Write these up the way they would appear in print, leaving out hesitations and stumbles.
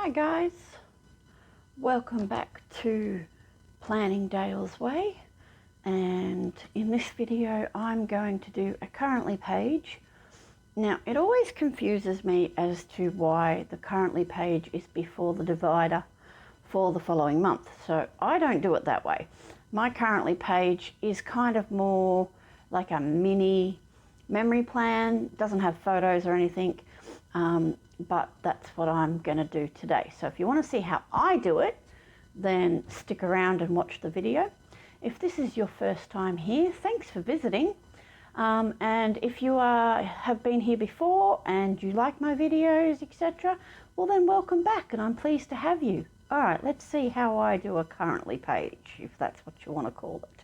Hi guys, welcome back to Planning Dale's Way, and in this video I'm going to do a currently page. Now it always confuses me as to why the currently page is before the divider for the following month, so I don't do it that way. My currently page is kind of more like a mini memory plan, doesn't have photos or anything. But that's what I'm going to do today. So if you want to see how I do it, then stick around and watch the video. If this is your first time here, thanks for visiting. And if you have been here before and you like my videos, etc., well then welcome back, and I'm pleased to have you. All right, let's see how I do a currently page, if that's what you want to call it.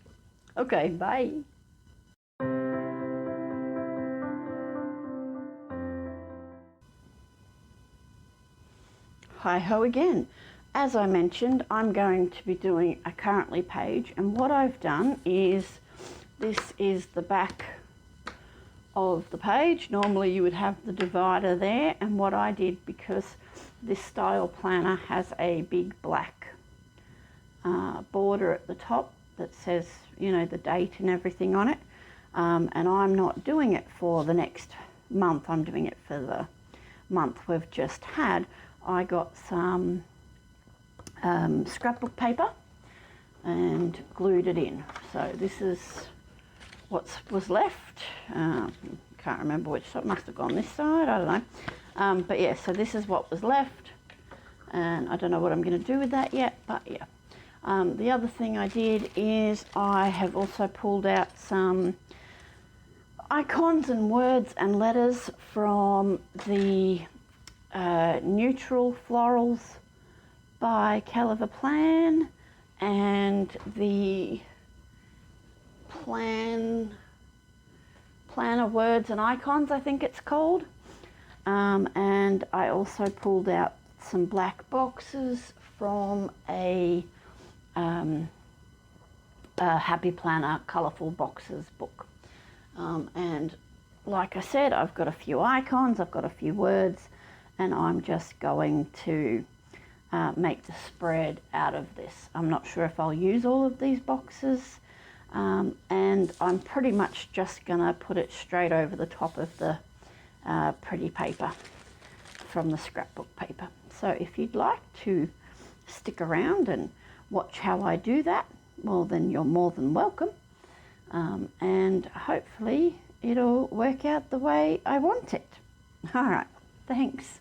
Okay, bye. Hi-ho again. As I mentioned, I'm going to be doing a currently page, and what I've done is, this is the back of the page. Normally you would have the divider there, and what I did, because this style planner has a big black border at the top that says, you know, the date and everything on it, and I'm not doing it for the next month, I'm doing it for the month we've just had. I got some scrapbook paper and glued it in. So this is what was left. Can't remember which side, must have gone this side, I don't know. But yeah, so this is what was left, and I don't know what I'm going to do with that yet, but yeah. The other thing I did is I have also pulled out some icons and words and letters from the Neutral Florals by Colourful and the Planner Words and Icons, I think it's called. And I also pulled out some black boxes from a Happy Planner Colourful Boxes book. And like I said, I've got a few icons, I've got a few words, and I'm just going to make the spread out of this. I'm not sure if I'll use all of these boxes, and I'm pretty much just gonna put it straight over the top of the pretty paper from the scrapbook paper. So if you'd like to stick around and watch how I do that, well then you're more than welcome, and hopefully it'll work out the way I want it. All right, thanks.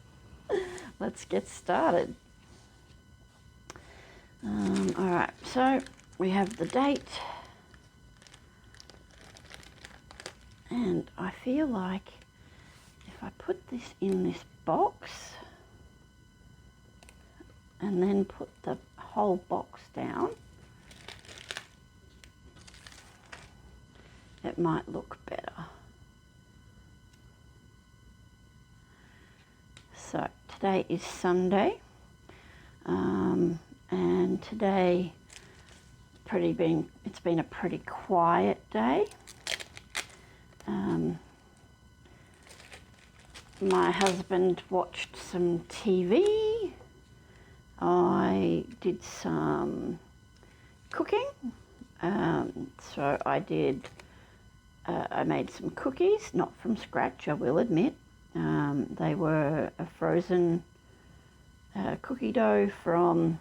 Let's get started. All right, so we have the date, and I feel like if I put this in this box and then put the whole box down, it might look better. So today is Sunday, and today it's been a pretty quiet day. My husband watched some TV. I did some cooking. So I made some cookies, not from scratch, I will admit. They were a frozen cookie dough from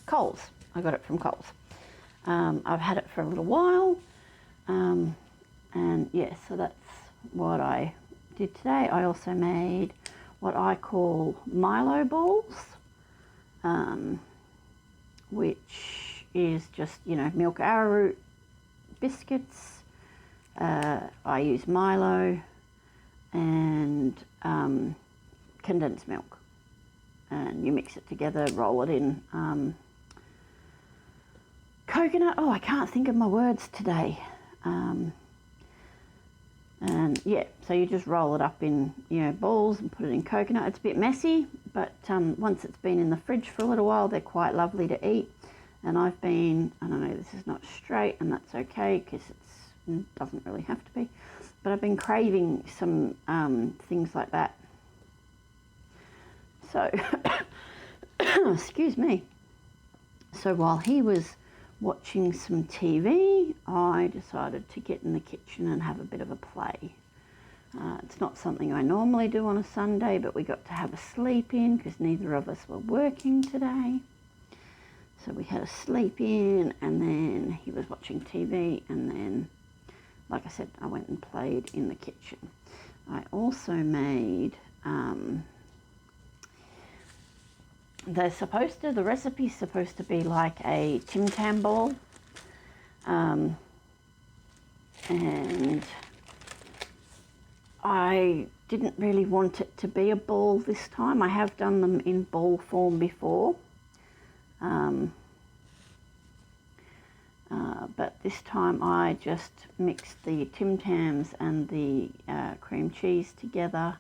Coles. I got it from Coles. I've had it for a little while, and yeah, so that's what I did today. I also made what I call Milo balls, which is just, you know, milk arrowroot biscuits. I use Milo and condensed milk, and you mix it together, roll it in coconut. Oh, I can't think of my words today. And yeah, so you just roll it up in, you know, balls and put it in coconut. It's a bit messy, but once it's been in the fridge for a little while, they're quite lovely to eat. And I've been, I don't know, this is not straight, and that's okay because it doesn't really have to be, but I've been craving some things like that So, excuse me. So while he was watching some TV, I decided to get in the kitchen and have a bit of a play. It's not something I normally do on a Sunday, but we got to have a sleep in because neither of us were working today. So we had a sleep in, and then he was watching TV, and then, like I said, I went and played in the kitchen. I also made, the recipe's supposed to be like a Tim Tam ball, and I didn't really want it to be a ball this time. I have done them in ball form before, but this time I just mixed the Tim Tams and the cream cheese together,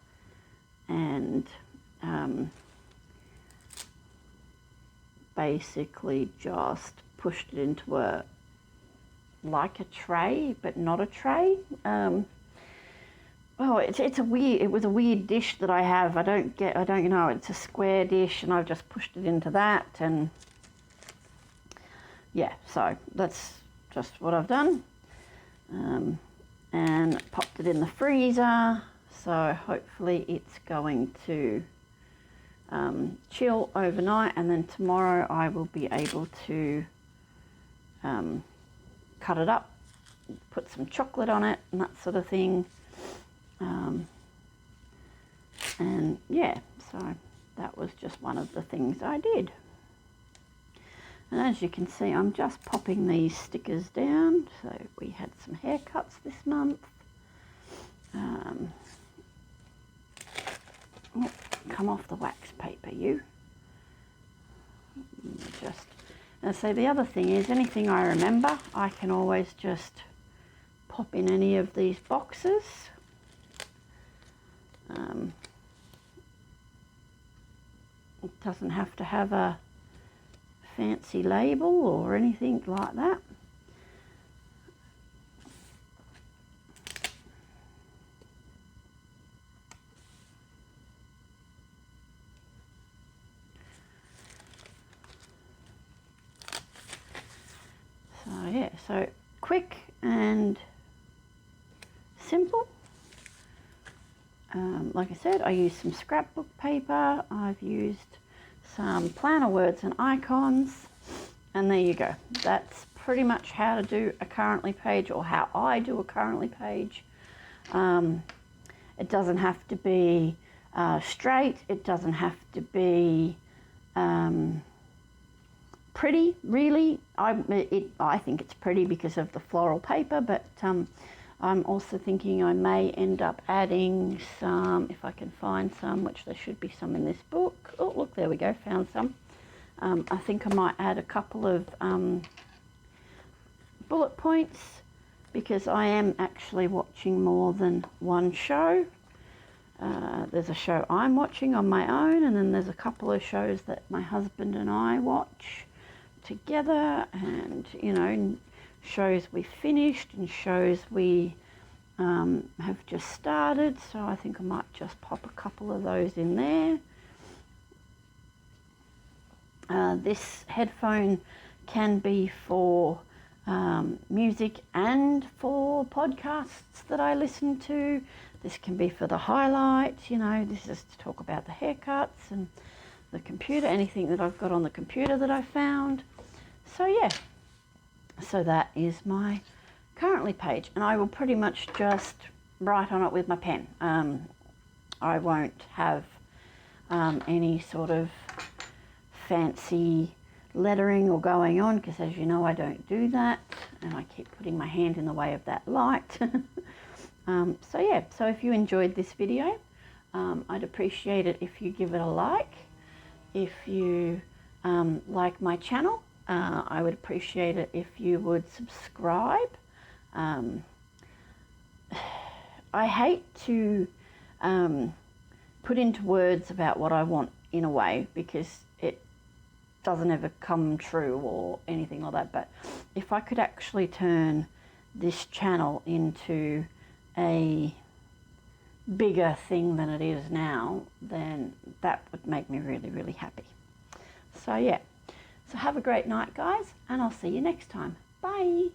and basically just pushed it into like a tray, but not a tray. It was a weird dish that I have. I don't know, it's a square dish, and I've just pushed it into that, and yeah, so that's just what I've done. And popped it in the freezer, so hopefully it's going to chill overnight, and then tomorrow I will be able to cut it up, put some chocolate on it and that sort of thing. And yeah, so that was just one of the things I did. And as you can see, I'm just popping these stickers down. So we had some haircuts this month. Oh, come off the wax paper, you. And so the other thing is, anything I remember, I can always just pop in any of these boxes. It doesn't have to have a fancy label or anything like that. So yeah, so quick and simple. Like I said, I used some scrapbook paper, I've used some planner words and icons, and there you go. That's pretty much how to do a currently page, or how I do a currently page. It doesn't have to be straight, it doesn't have to be pretty, really. I think it's pretty because of the floral paper, but I'm also thinking I may end up adding some, if I can find some, which there should be some in this book. Oh, look, there we go, found some. I think I might add a couple of bullet points, because I am actually watching more than one show. There's a show I'm watching on my own, and then there's a couple of shows that my husband and I watch together, and, you know, shows we finished and shows we have just started, so I think I might just pop a couple of those in there. This headphone can be for music and for podcasts that I listen to. This can be for the highlights, you know, this is to talk about the haircuts and the computer, anything that I've got on the computer that I found. So yeah. So that is my currently page, and I will pretty much just write on it with my pen. I won't have any sort of fancy lettering or going on, because as you know, I don't do that, and I keep putting my hand in the way of that light. So yeah, so if you enjoyed this video, I'd appreciate it if you give it a like. If you like my channel, I would appreciate it if you would subscribe. I hate to put into words about what I want in a way, because it doesn't ever come true or anything like that, but if I could actually turn this channel into a bigger thing than it is now, then that would make me really, really happy. So yeah, so have a great night, guys, and I'll see you next time. Bye.